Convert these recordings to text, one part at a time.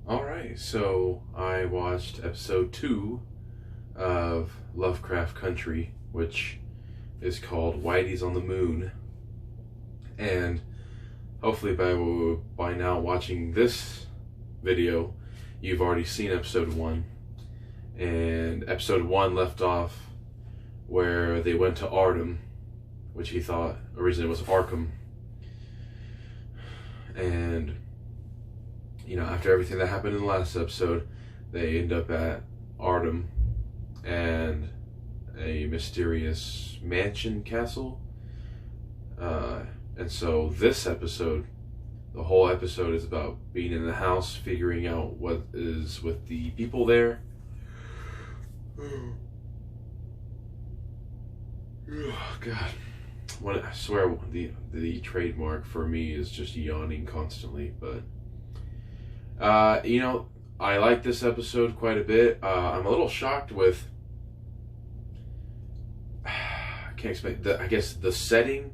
Alright, so I watched episode 2 of Lovecraft Country, which is called Whitey's on the Moon. And hopefully by now watching this video, you've already seen episode 1. And episode 1 left off where they went to Arkham, which he thought originally was Arkham. And after everything that happened in the last episode, they end up at Arkham and a mysterious mansion castle. And so this episode, the whole episode is about being in the house, figuring out what is with the people there. Oh, God. I swear the trademark for me is just yawning constantly, but I like this episode quite a bit. I'm a little shocked with I can't explain I guess the setting,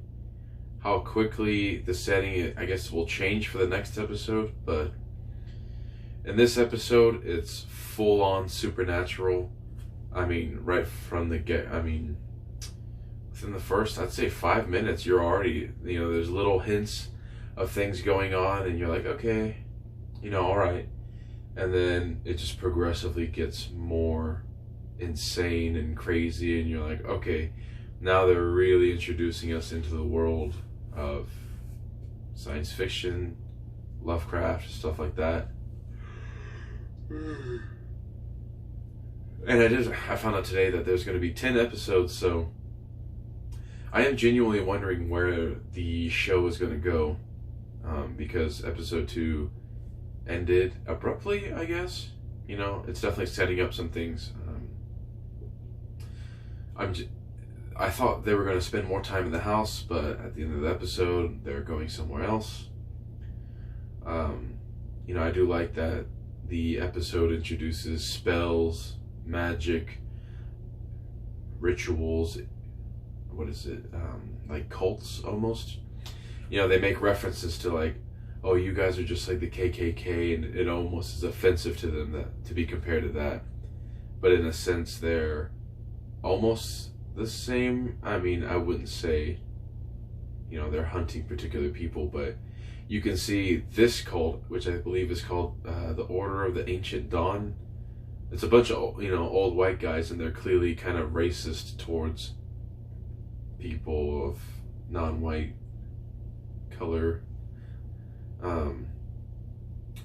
how quickly the setting I guess will change for the next episode, but in this episode it's full on supernatural. I mean, right from the within the first, I'd say 5 minutes, you're already, there's little hints of things going on, and you're like, okay, all right. And then it just progressively gets more insane and crazy, and you're like, okay, now they're really introducing us into the world of science fiction, Lovecraft, stuff like that. And I found out today that there's going to be 10 episodes, so I am genuinely wondering where the show is going to go, because episode 2 ended abruptly, I guess. It's definitely setting up some things. I thought they were going to spend more time in the house, but at the end of the episode, they're going somewhere else. I do like that the episode introduces spells, magic, rituals, what is it, like cults almost. They make references to like, oh, you guys are just like the KKK, and it almost is offensive to them to be compared to that. But in a sense, they're almost the same. I mean, I wouldn't say, they're hunting particular people, but you can see this cult, which I believe is called the Order of the Ancient Dawn. It's a bunch of, old white guys, and they're clearly kind of racist towards people of non-white color.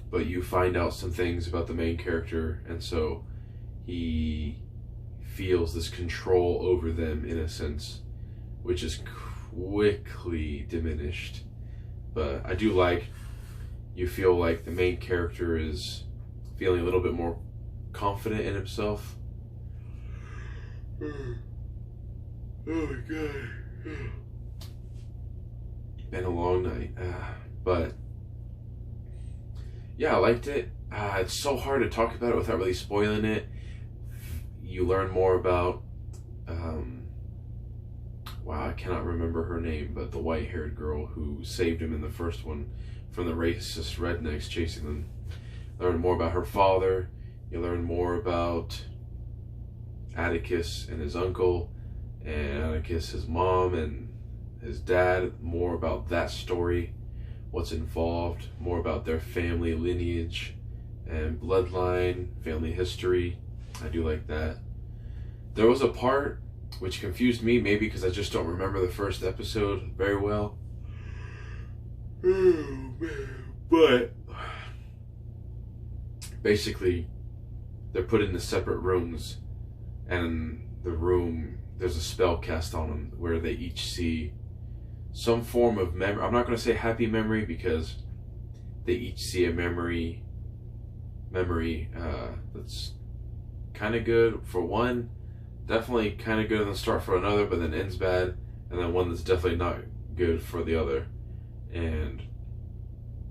But you find out some things about the main character, and so he feels this control over them in a sense, which is quickly diminished. But I do like, you feel like the main character is feeling a little bit more confident in himself. Oh my God. Been a long night. But yeah, I liked it. It's so hard to talk about it without really spoiling it. You learn more about I cannot remember her name, but the white-haired girl who saved him in the first one from the racist rednecks chasing them. Learn more about her father. You learn more about Atticus and his uncle, and Atticus, his mom, and his dad. More about that story, what's involved, more about their family lineage and bloodline, family history. I do like that. There was a part which confused me, maybe because I just don't remember the first episode very well. But basically, they're put into separate rooms, and the room, there's a spell cast on them where they each see some form of memory. I'm not going to say happy memory, because they each see a memory that's kind of good for one, definitely kind of good in the start for another, but then ends bad, and then one that's definitely not good for the other. And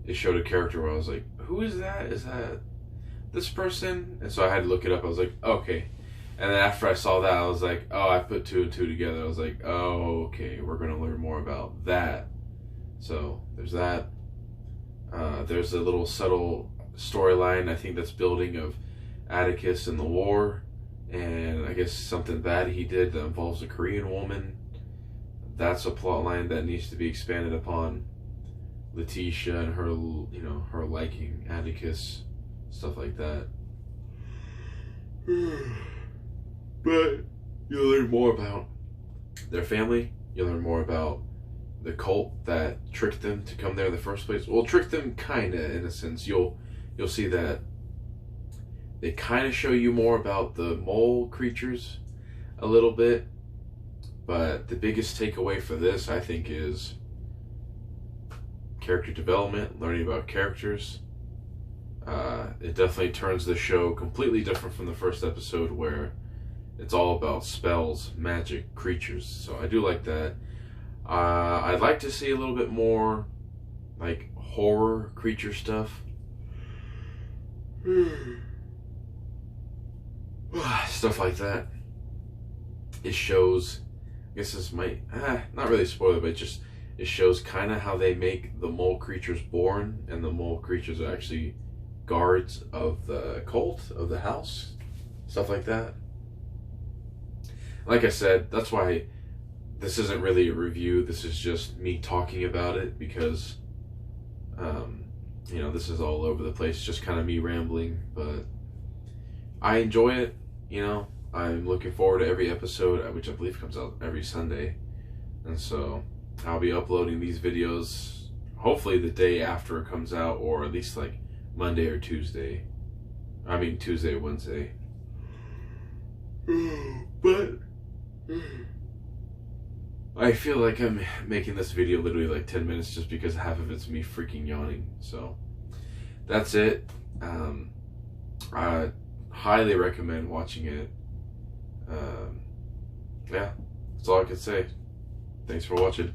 it showed a character where I was like, who is that? Is that this person? And so I had to look it up. I was like, okay. And then after I saw that, I was like, oh, I put 2 and 2 together. I was like, oh, okay, we're going to learn more about that. So there's that. There's a little subtle storyline I think that's building of Atticus and the war, and I guess something bad he did that involves a Korean woman. That's a plot line that needs to be expanded upon. Letitia and her, her liking Atticus, stuff like that. But you'll learn more about their family. You'll learn more about the cult that tricked them to come there in the first place. Well, tricked them kinda, in a sense. You'll see that they kind of show you more about the mole creatures a little bit. But the biggest takeaway for this, I think, is character development, learning about characters. It definitely turns the show completely different from the first episode, where it's all about spells, magic, creatures. So I do like that. I'd like to see a little bit more like horror creature stuff. Stuff like that. It shows, I guess this might, not really spoiler, but it shows kind of how they make the mole creatures born, and the mole creatures are actually guards of the cult, of the house. Stuff like that. Like I said, that's why this isn't really a review. This is just me talking about it, because, this is all over the place. Just kind of me rambling, but I enjoy it. I'm looking forward to every episode, which I believe comes out every Sunday. And so I'll be uploading these videos hopefully the day after it comes out, or at least like Monday or Tuesday. I mean Tuesday or Wednesday. But I feel like I'm making this video literally like 10 minutes just because half of it's me freaking yawning. So that's it. I highly recommend watching it. Yeah, that's all I can say. Thanks for watching.